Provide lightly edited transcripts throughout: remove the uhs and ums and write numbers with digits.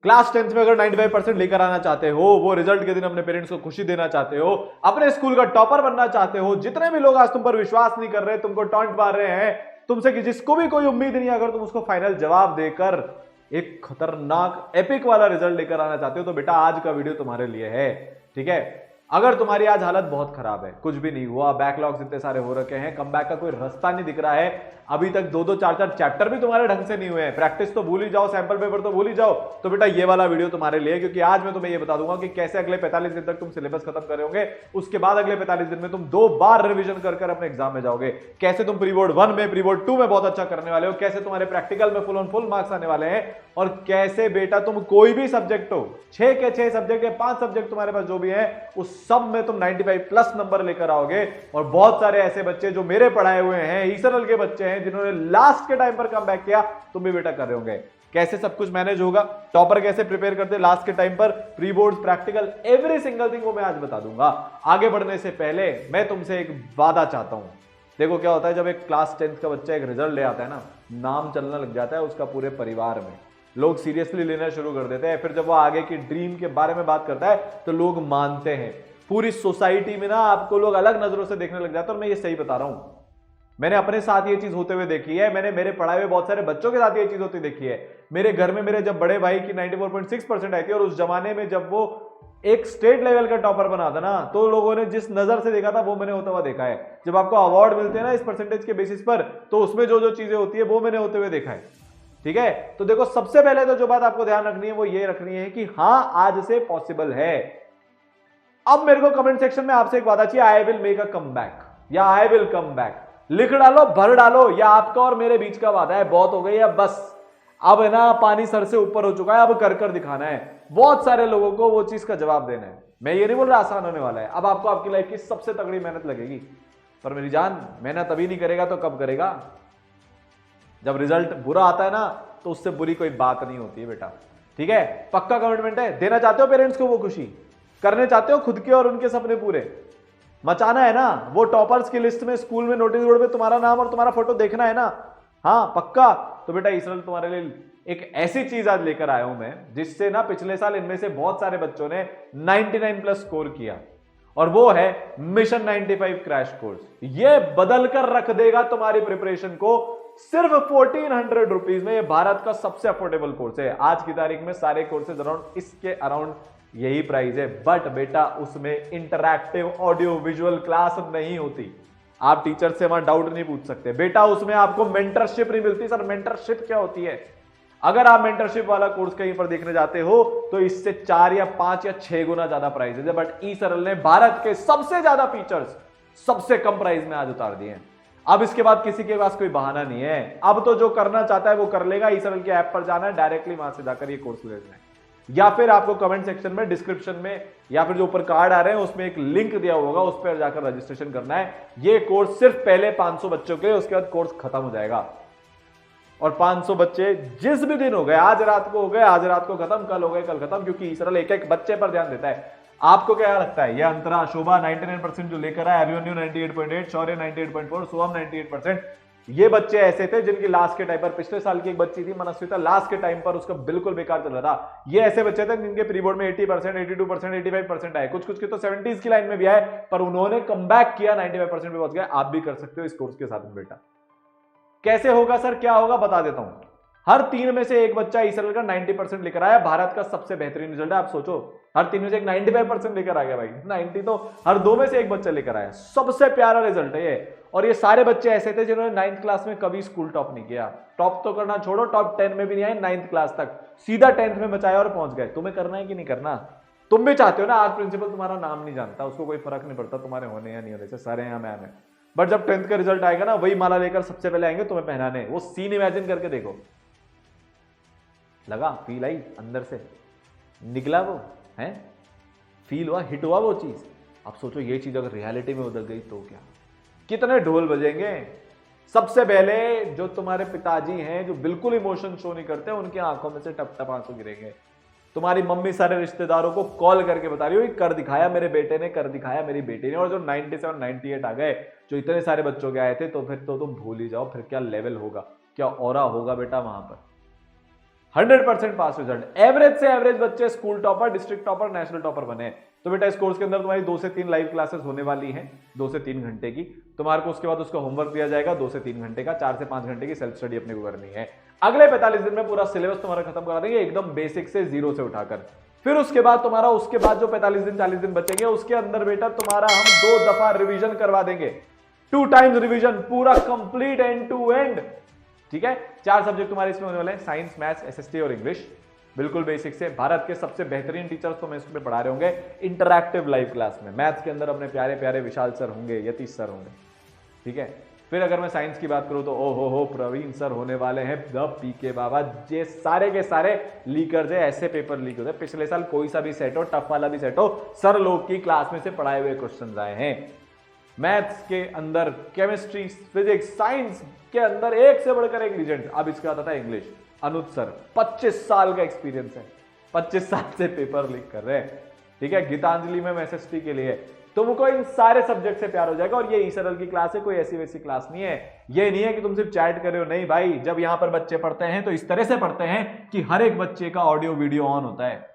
Class 10th में अगर 95% लेकर आना चाहते हो, वो रिजल्ट के दिन अपने पेरेंट्स को खुशी देना चाहते हो, अपने स्कूल का टॉपर बनना चाहते हो, जितने भी लोग आज तुम पर विश्वास नहीं कर रहे, तुमको टॉन्ट मार रहे हैं, तुमसे कि जिसको भी कोई उम्मीद नहीं, अगर तुम उसको फाइनल जवाब देकर एक खतरनाक एपिक वाला रिजल्ट लेकर आना चाहते हो, तो बेटा आज का वीडियो तुम्हारे लिए है। ठीक है, अगर तुम्हारी आज हालत बहुत खराब है, कुछ भी नहीं हुआ, बैकलॉग्स इतने सारे हो रखे हैं, कमबैक का कोई रास्ता नहीं दिख रहा है, अभी तक 2-2 4-4 चैप्टर भी तुम्हारे ढंग से नहीं हुए हैं, प्रैक्टिस तो भूल ही जाओ, सैंपल पेपर तो भूल ही जाओ, तो बेटा ये वाला वीडियो तुम्हारे लिए, क्योंकि आज मैं तुम्हें ये बता दूंगा कि कैसे अगले 45 दिन तक तुम सिलेबस खत्म करोगे, उसके बाद अगले 45 दिन में तुम 2 बार रिवीजन कर अपने एग्जाम में जाओगे, कैसे तुम प्री बोर्ड 1 में, प्री बोर्ड 2 में बहुत अच्छा करने वाले हो, कैसे तुम्हारे प्रैक्टिकल में फुल ऑन फुल मार्क्स आने वाले हैं, और कैसे बेटा तुम कोई भी सब्जेक्ट हो, 6 के 6 सब्जेक्ट है, 5 सब्जेक्ट तुम्हारे पास जो भी है, उस सब में तुम 95+ नंबर लेकर आओगे। और बहुत सारे ऐसे बच्चे जो मेरे पढ़ाए हुए हैं, ईसरल के बच्चे हैं, जिन्होंने लास्ट के टाइम पर कम बैक किया, तुम भी बेटा कर रहे होंगे। कैसे सब कुछ मैनेज होगा, टॉपर कैसे प्रिपेयर करते लास्ट के टाइम पर, pre board, practical, every single thing को मैं आज बता दूंगा। आगे बढ़ने से पहले मैं तुमसे एक वादा चाहता हूं। देखो क्या होता है, जब एक क्लास 10th का बच्चा एक रिजल्ट ले आता है ना, नाम चलना लग जाता है उसका पूरे परिवार में, लोग सीरियसली लेना शुरू कर देते हैं। फिर जब वो आगे की ड्रीम के बारे में बात करता है तो लोग मानते हैं, पूरी सोसाइटी में ना आपको लोग अलग नजरों से देखने लग जाते हैं। और मैं ये सही बता रहा हूं, मैंने अपने साथ ये चीज होते हुए देखी है, मैंने मेरे पढ़ाए हुए बहुत सारे बच्चों के साथ ये चीज होती देखी है। मेरे घर में मेरे जब बड़े भाई की 94.6% आई थी, और उस जमाने में जब वो एक स्टेट लेवल का टॉपर बना था ना, तो लोगों ने जिस नजर से देखा था वो मैंने होता हुआ देखा है। जब आपको अवार्ड मिलते हैं ना इस परसेंटेज के बेसिस पर, तो उसमें जो जो चीजें होती है वो मैंने होते हुए देखा है। ठीक है, तो देखो सबसे पहले तो जो बात आपको ध्यान रखनी है वो ये रखनी है कि हां आज से पॉसिबल है। अब मेरे को कमेंट सेक्शन में आपसे एक वादा चाहिए, I will make a comeback या आई विल कम बैक, लिख डालो, भर डालो, या आपका और मेरे बीच का वादा है। बहुत हो गई है बस, अब है ना पानी सर से ऊपर हो चुका है, अब कर कर दिखाना है। बहुत सारे लोगों को वो चीज का जवाब देना है। मैं ये नहीं बोल रहा आसान होने वाला है, अब आपको आपकी लाइफ की सबसे तगड़ी मेहनत लगेगी। पर मेरी जान, मेहनत अभी नहीं करेगा तो कब करेगा? जब रिजल्ट बुरा आता है ना, तो उससे बुरी कोई बात नहीं होती है बेटा। ठीक है, पक्का कमिटमेंट है। देना चाहते हो पेरेंट्स को वो खुशी, करने चाहते हो खुद के और उनके सपने पूरे, मचाना है ना, वो टॉपर्स की लिस्ट में स्कूल में नोटिस बोर्ड पे तुम्हारा नाम और तुम्हारा फोटो देखना है ना, हाँ पक्का। तो बेटा ईसरल तुम्हारे लिए एक ऐसी चीज आज लेकर आया हूं मैं, जिससे ना पिछले साल इनमें से बहुत सारे बच्चों ने 99+ स्कोर किया, और वो है मिशन 95 क्रैश कोर्स। ये बदल कर रख देगा तुम्हारी प्रिपरेशन को। सिर्फ 1400 रुपीज में ये भारत का सबसे अफोर्डेबल कोर्स है आज की तारीख में। सारे कोर्सेज अराउंड इसके अराउंड यही प्राइस है, बट बेटा उसमें इंटरैक्टिव ऑडियो विजुअल क्लास नहीं होती। आप टीचर से वहां डाउट नहीं पूछ सकते बेटा, उसमें आपको मेंटरशिप नहीं मिलती। सर मेंटरशिप क्या होती है? अगर आप मेंटरशिप वाला कोर्स कहीं पर देखने जाते हो तो इससे 4 या 5 या 6 गुना ज्यादा प्राइस है, बट ई सरल ने भारत के सबसे ज्यादा फीचर्स सबसे कम प्राइस में आज उतार दिए हैं। अब इसके बाद किसी के पास कोई बहाना नहीं है, अब तो जो करना चाहता है वो कर लेगा। ई सरल के ऐप पर जाना है, डायरेक्टली वहां से जाकर ये कोर्स ले लेना है, या फिर आपको कमेंट सेक्शन में, डिस्क्रिप्शन में, या फिर जो ऊपर कार्ड आ रहे हैं उसमें एक लिंक दिया होगा, उस पर जाकर रजिस्ट्रेशन करना है। ये कोर्स सिर्फ पहले 500 बच्चों के लिए, उसके बाद कोर्स खत्म हो जाएगा। और 500 बच्चे जिस भी दिन हो गए, आज रात को हो गए, आज रात को खत्म, कल हो गए, कल खत्म, क्योंकि ईसरल एक एक बच्चे पर ध्यान देता है। आपको क्या लगता है, ये अंतरा, शोभा 99% जो लेकर आया, अभिमन्यु 98.8, शौर्य 98.4, सोहम 98%, ये बच्चे ऐसे थे जिनकी लास्ट के टाइम पर, पिछले साल की एक बच्ची थी मनस्विता, लास्ट के टाइम पर उसका बिल्कुल बेकार चल रहा था। ये ऐसे बच्चे थे जिनके प्री बोर्ड में 80%, 82%, 85% आए, कुछ कुछ के तो 70s की लाइन में भी आए, पर उन्होंने कमबैक किया, 95% पे पहुंच गए। आप भी कर सकते हो इस कोर्स के साथ में बेटा। कैसे होगा सर, क्या होगा, बता देता हूं। हर 3 में से एक बच्चा ईसरल का 90% लेकर आया, भारत का सबसे बेहतरीन रिजल्ट है। आप सोचो, हर 3 में से एक 95% लेकर आ गया भाई, 90 तो हर 2 में से एक बच्चा लेकर आया, सबसे प्यारा रिजल्ट है ये। और ये सारे बच्चे ऐसे थे जिन्होंने 9th क्लास में कभी स्कूल टॉप नहीं किया, टॉप तो करना छोड़ो, टॉप 10 में भी नहीं आए, 9th क्लास तक सीधा 10th में बचाया और पहुंच गए। तुम्हें करना है कि नहीं करना? तुम भी चाहते हो ना, आज प्रिंसिपल तुम्हारा नाम नहीं जानता, उसको कोई फर्क नहीं पड़ता तुम्हारे होने या नहीं होने से, सारे यहाँ मैम है, बट जब 10th का रिजल्ट आएगा ना, वही माला लेकर सबसे पहले आएंगे तुम्हें पहनाने। वो सीन इमेजिन करके देखो, लगा, फील आई अंदर से, निकला वो है, फील हुआ, हिट हुआ वो चीज। अब सोचो ये चीज अगर रियलिटी में उतर गई तो क्या, कितने ढोल बजेंगे। सबसे पहले जो तुम्हारे पिताजी हैं, जो बिल्कुल इमोशन शो नहीं करते, उनकी आंखों में से टप टप आंसू गिरेंगे। तुम्हारी मम्मी सारे रिश्तेदारों को कॉल करके बता रही हो, कर दिखाया मेरे बेटे ने, कर दिखाया मेरी बेटी ने। और जो 97, 98 आ गए, जो इतने सारे बच्चों के आए थे, तो फिर तो तुम भूल ही जाओ, फिर क्या लेवल होगा, क्या ऑरा होगा बेटा वहां पर। 100% पास रिजल्ट। एवरेज से एवरेज बच्चे school topper, district topper, national topper बने। तो बेटा इस कोर्स के अंदर तुम्हारी 2 से 3 लाइव क्लासेस होने वाली हैं, 2 से 3 घंटे की। तुम्हारे को उसके बाद उसका होमवर्क दिया जाएगा 2 से 3 घंटे का, 4 से 5 घंटे की सेल्फ स्टडी अपने को करनी है। अगले 45 दिन में पूरा सिलेबस तुम्हारा खत्म करा देंगे, एकदम बेसिक से, जीरो से उठाकर। फिर उसके बाद तुम्हारा, उसके बाद जो 45 दिन 40 दिन बचेंगे उसके अंदर बेटा तुम्हारा हम 2 दफा रिवीजन करवा देंगे, 2 टाइम्स रिवीजन, पूरा कंप्लीट एंड टू एंड। ठीक है, 4 सब्जेक्ट तुम्हारे इसमें होने वाले हैं, साइंस, मैथ्स, एसएसटी और इंग्लिश, बिल्कुल बेसिक से। भारत के सबसे बेहतरीन टीचर्स तुम्हें इसमें पढ़ा रहे होंगे इंटरैक्टिव लाइव क्लास में। मैथ्स के अंदर अपने प्यारे प्यारे विशाल सर होंगे, यतीश सर होंगे। ठीक है, फिर अगर मैं साइंस की बात करूं तो ओ हो प्रवीण सर होने वाले हैं, द पीके बाबा। ये सारे के सारे लीकर्स है, ऐसे पेपर लीक होते हैं। पिछले साल कोई सा भी सेट हो, टफ वाला भी सेट हो, सर लोग की क्लास में से पढ़ाए हुए क्वेश्चन आए हैं। मैथ्स के अंदर, केमिस्ट्री, फिजिक्स, साइंस के अंदर एक से बढ़कर एक लीजेंड। अब इसका आता था इंग्लिश, अनुज सर, 25 साल का एक्सपीरियंस है, 25 साल से पेपर लीक कर रहे हैं। ठीक है, गीतांजलि में एसएसटी के लिए तुमको इन सारे सब्जेक्ट से प्यार हो जाएगा। और ये ईसरल की क्लास है, कोई ऐसी वैसी क्लास नहीं है। ये नहीं है कि तुम सिर्फ चैट कर रहे हो, नहीं भाई। जब यहां पर बच्चे पढ़ते हैं तो इस तरह से पढ़ते हैं कि हर एक बच्चे का ऑडियो वीडियो ऑन होता है,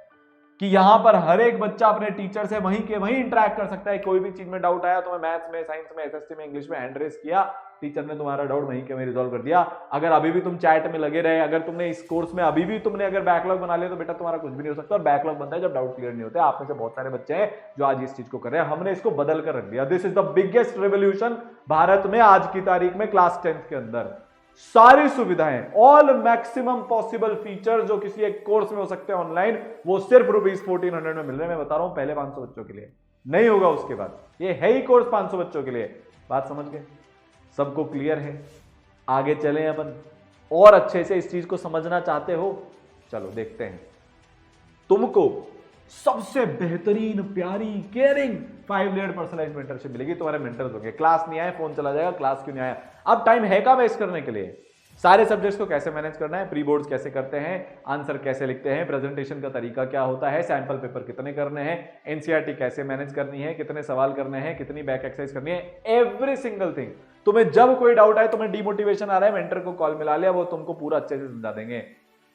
कि यहां पर हर एक बच्चा अपने टीचर से वहीं के वहीं इंटरेक्ट कर सकता है। कोई भी चीज में डाउट आया, तुम्हें मैथ्स में, साइंस में, एसएसटी में, इंग्लिश में हैंड रेस किया, टीचर ने तुम्हारा डाउट वहीं के वहीं रिजॉल्व कर दिया। अगर अभी भी तुम चैट में लगे रहे, अगर तुमने इस कोर्स में अभी भी तुमने अगर बैकलॉग बना लिया तो बेटा तुम्हारा कुछ भी नहीं हो सकता। और बैकलॉग बनता है जब डाउट क्लियर नहीं होते। आप में से बहुत सारे बच्चे हैं जो आज इस चीज को कर रहे हैं, हमने इसको बदल कर रख दिया। This is the biggest revolution Bharat में आज की तारीख में। क्लास 10th के अंदर सारी सुविधाएं, ऑल मैक्सिमम पॉसिबल फीचर जो किसी एक कोर्स में हो सकते हैं ऑनलाइन, वो सिर्फ ₹1400 में मिल रहे हैं। मैं बता रहा हूं, पहले 500 बच्चों के लिए, नहीं होगा उसके बाद। ये है ही कोर्स 500 बच्चों के लिए। बात समझ गए? सबको क्लियर है? आगे चलें अपन, और अच्छे से इस चीज को समझना चाहते हो? चलो देखते हैं। तुमको सबसे बेहतरीन, प्यारी, केयरिंग 5 लेयर्ड पर्सनलाइज्ड मेंटरशिप मिलेगी। तुम्हारे मेंटर्स होंगे। क्लास नहीं आए, फोन चला जाएगा, क्लास क्यों नहीं आया। अब टाइम है का वेस्ट करने के लिए? सारे सब्जेक्ट्स को कैसे मैनेज करना है, प्री बोर्ड्स कैसे करते हैं, आंसर कैसे लिखते हैं, प्रेजेंटेशन का तरीका क्या होता है, सैंपल पेपर कितने करने हैं, एनसीईआरटी कैसे मैनेज करनी है, कितने सवाल करने हैं, कितनी बैक एक्सरसाइज करनी है, एवरी सिंगल थिंग। तुम्हें जब कोई डाउट आए, तुम्हें डिमोटिवेशन आ रहा है, मेंटर को कॉल मिला लिया, वो तुमको पूरा अच्छे से समझा देंगे।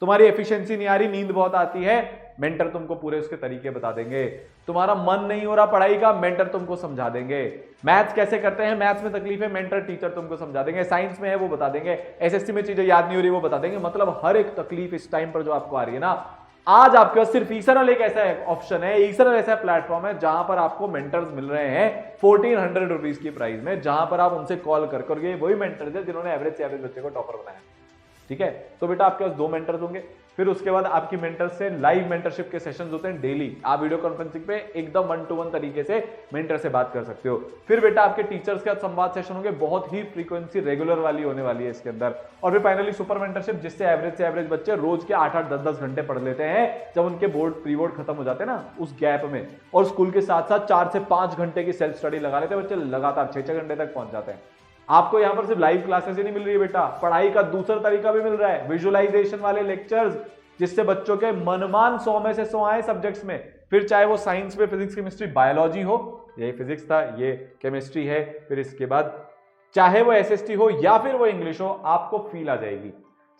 तुम्हारी एफिशिएंसी नहीं आ रही, नींद बहुत आती है, मेंटर तुमको पूरे उसके तरीके बता देंगे। तुम्हारा मन नहीं हो रहा पढ़ाई का, मेंटर तुमको समझा देंगे। मैथ्स कैसे करते हैं, मैथ्स में तकलीफ है, मेंटर, टीचर तुमको समझा देंगे। साइंस में है, वो बता देंगे। एसएसटी में चीजें याद नहीं हो रही, वो बता देंगे। मतलब हर एक तकलीफ इस टाइम पर जो आपको आ रही है ना, आज आपके पास सिर्फ ईसरल एक ऐसा ऑप्शन है, ईसरल ऐसा प्लेटफॉर्म है जहां पर आपको मेंटर्स मिल रहे हैं 1400 रुपीज की प्राइस में, जहां पर आप उनसे कॉल कर करके, वही मेंटर्स है जिन्होंने एवरेज से एवरेज बच्चे को टॉपर बनाया। ठीक है, तो बेटा आपके पास 2 मेंटर्स होंगे। फिर उसके बाद आपकी मेंटर से लाइव मेंटरशिप के सेशंस होते हैं डेली। आप वीडियो कॉन्फ्रेंसिंग पे एकदम 1-to-1 तरीके से मेंटर से बात कर सकते हो। फिर बेटा आपके टीचर्स के साथ संवाद सेशन होंगे, बहुत ही फ्रीक्वेंसी रेगुलर वाली होने वाली है इसके अंदर। और फिर फाइनली सुपर मेंटरशिप, जिससे एवरेज से एवरेज बच्चे रोज के 8-8, 10-10 घंटे पढ़ लेते हैं जब उनके बोर्ड, प्री बोर्ड खत्म हो जाते हैं ना, उस गैप में। और स्कूल के साथ साथ 4 से 5 घंटे की सेल्फ स्टडी लगा लेते हैं बच्चे, लगातार 6-6 घंटे तक पहुंच जाते हैं। आपको यहां पर सिर्फ लाइव क्लासेस ही नहीं मिल रही है बेटा, पढ़ाई का दूसरा तरीका भी मिल रहा है, विजुअलाइजेशन वाले लेक्चर्स, जिससे बच्चों के मनमान 100 में से 100 आए सब्जेक्ट्स में। फिर चाहे वो साइंस में फिजिक्स, केमिस्ट्री, बायोलॉजी हो, ये फिजिक्स था, ये केमिस्ट्री है, फिर इसके बाद चाहे वो एसएसटी हो या फिर वो इंग्लिश हो, आपको फील आ जाएगी।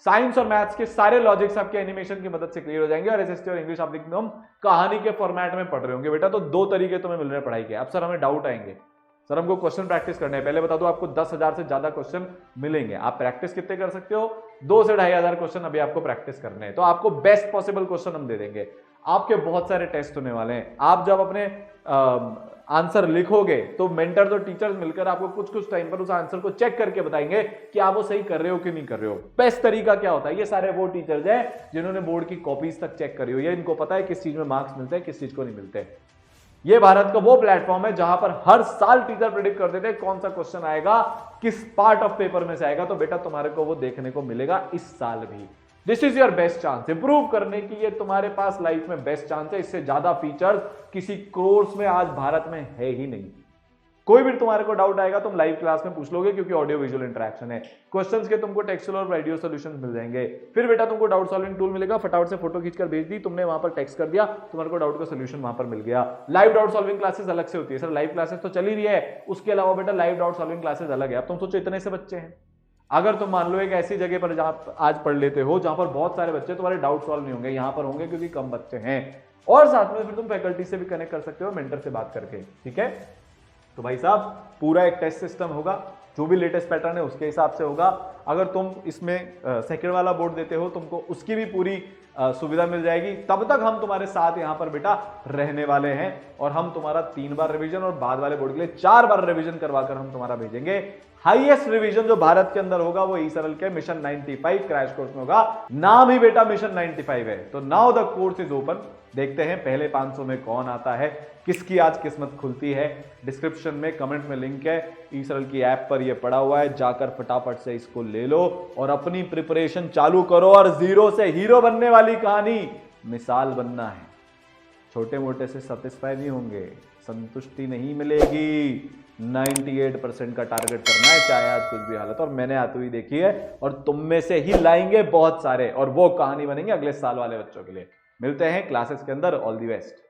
साइंस और मैथ्स के सारे लॉजिक्स आपके एनिमेशन की मदद से क्लियर हो जाएंगे। और एसएसटी और इंग्लिश आप एकदम कहानी के फॉर्मेट में पढ़ रहे होंगे बेटा। तो 2 तरीके तुम्हें मिल रहे हैं पढ़ाई के। अब सर हमें डाउट आएंगे, सर हमको क्वेश्चन प्रैक्टिस करने हैं। पहले बता दो, आपको 10,000 से ज्यादा क्वेश्चन मिलेंगे। आप प्रैक्टिस कितने कर सकते हो? 2 से 2,500 क्वेश्चन अभी आपको प्रैक्टिस करने हैं। तो आपको बेस्ट पॉसिबल क्वेश्चन हम दे देंगे। आपके बहुत सारे टेस्ट होने वाले हैं। आप जब अपने आंसर लिखोगे तो मेंटर और टीचर्स मिलकर आपको कुछ कुछ टाइम पर उस आंसर को चेक करके बताएंगे कि आप वो सही कर रहे हो कि नहीं कर रहे हो। बेस्ट तरीका क्या होता है? ये सारे वो टीचर्स हैं जिन्होंने बोर्ड की कॉपीज तक चेक करी हुई है, इनको पता है किस चीज में मार्क्स मिलते हैं, किस चीज को नहीं मिलते। ये भारत का वो प्लेटफॉर्म है जहां पर हर साल टीचर प्रेडिक्ट कर देते हैं कौन सा क्वेश्चन आएगा, किस पार्ट ऑफ पेपर में से आएगा। तो बेटा तुम्हारे को वो देखने को मिलेगा इस साल भी। This is your best chance improve करने की। ये तुम्हारे पास लाइफ में बेस्ट चांस है। इससे ज्यादा फीचर्स किसी कोर्स में आज भारत में है ही नहीं। कोई भी तुम्हारे को डाउट आएगा तुम लाइव क्लास में पूछ लोगे, क्योंकि ऑडियो विजुअल इंटरेक्शन है। क्वेश्चंस के तुमको टेक्सचुअल और वीडियो सॉल्यूशंस मिल जाएंगे। फिर बेटा तुमको डाउट सॉल्विंग टूल मिलेगा, फटाफट से फोटो खींचकर भेज दी तुमने, वहां पर टेक्स्ट कर दिया, तुम्हारे को डाउट का सोल्यूशन वहां पर मिल गया। लाइव डाउट सॉल्विंग क्लासेस अलग से होती है। सर लाइव क्लासेस तो चल ही रही है, उसके अलावा बेटा लाइव डाउट सॉल्विंग क्लासेस अलग है। अब तुम सोचो इतने से बच्चे हैं, अगर तुम मान लो एक ऐसी जगह पर जहां आज पढ़ लेते हो जहां पर बहुत सारे बच्चे, तुम्हारे डाउट सॉल्व नहीं होंगे, यहां पर होंगे क्योंकि कम बच्चे हैं, और साथ में फिर तुम फैकल्टी से भी कनेक्ट कर सकते हो, मेंटर से बात करके। ठीक है, तो भाई साहब पूरा एक टेस्ट सिस्टम होगा, जो भी लेटेस्ट पैटर्न है उसके हिसाब से होगा। अगर तुम इसमें सेकंड वाला बोर्ड देते हो, तुमको उसकी भी पूरी सुविधा मिल जाएगी। तब तक हम तुम्हारे साथ यहां पर बेटा रहने वाले हैं, और हम तुम्हारा 3 बार रिवीजन और बाद वाले बोर्ड के लिए 4 बार रिवीजन करवाकर हम तुम्हारा भेजेंगे। हाईएस्ट रिवीजन जो भारत के अंदर होगा वो ई-सरल के मिशन 95 क्रैश कोर्स में होगा। नाम ही बेटा मिशन 95 है। तो now the course is open. देखते हैं पहले 500 में कौन आता है, किसकी आज किस्मत खुलती है। डिस्क्रिप्शन में कमेंट में लिंक है, ई-सरल की ऐप पर ये पड़ा हुआ है, जाकर फटाफट से इसको ले लो और अपनी प्रिपरेशन चालू करो। और जीरो से हीरो बनने वाली कहानी, मिसाल बनना है। छोटे मोटे से सेटिस्फाई नहीं होंगे, संतुष्टि नहीं मिलेगी। 98% का टारगेट करना है, चाहे आज कुछ भी हालत। और मैंने आती हुई देखी है, और तुम में से ही लाएंगे बहुत सारे, और वो कहानी बनेंगे अगले साल वाले बच्चों के लिए। मिलते हैं क्लासेस के अंदर। All the best.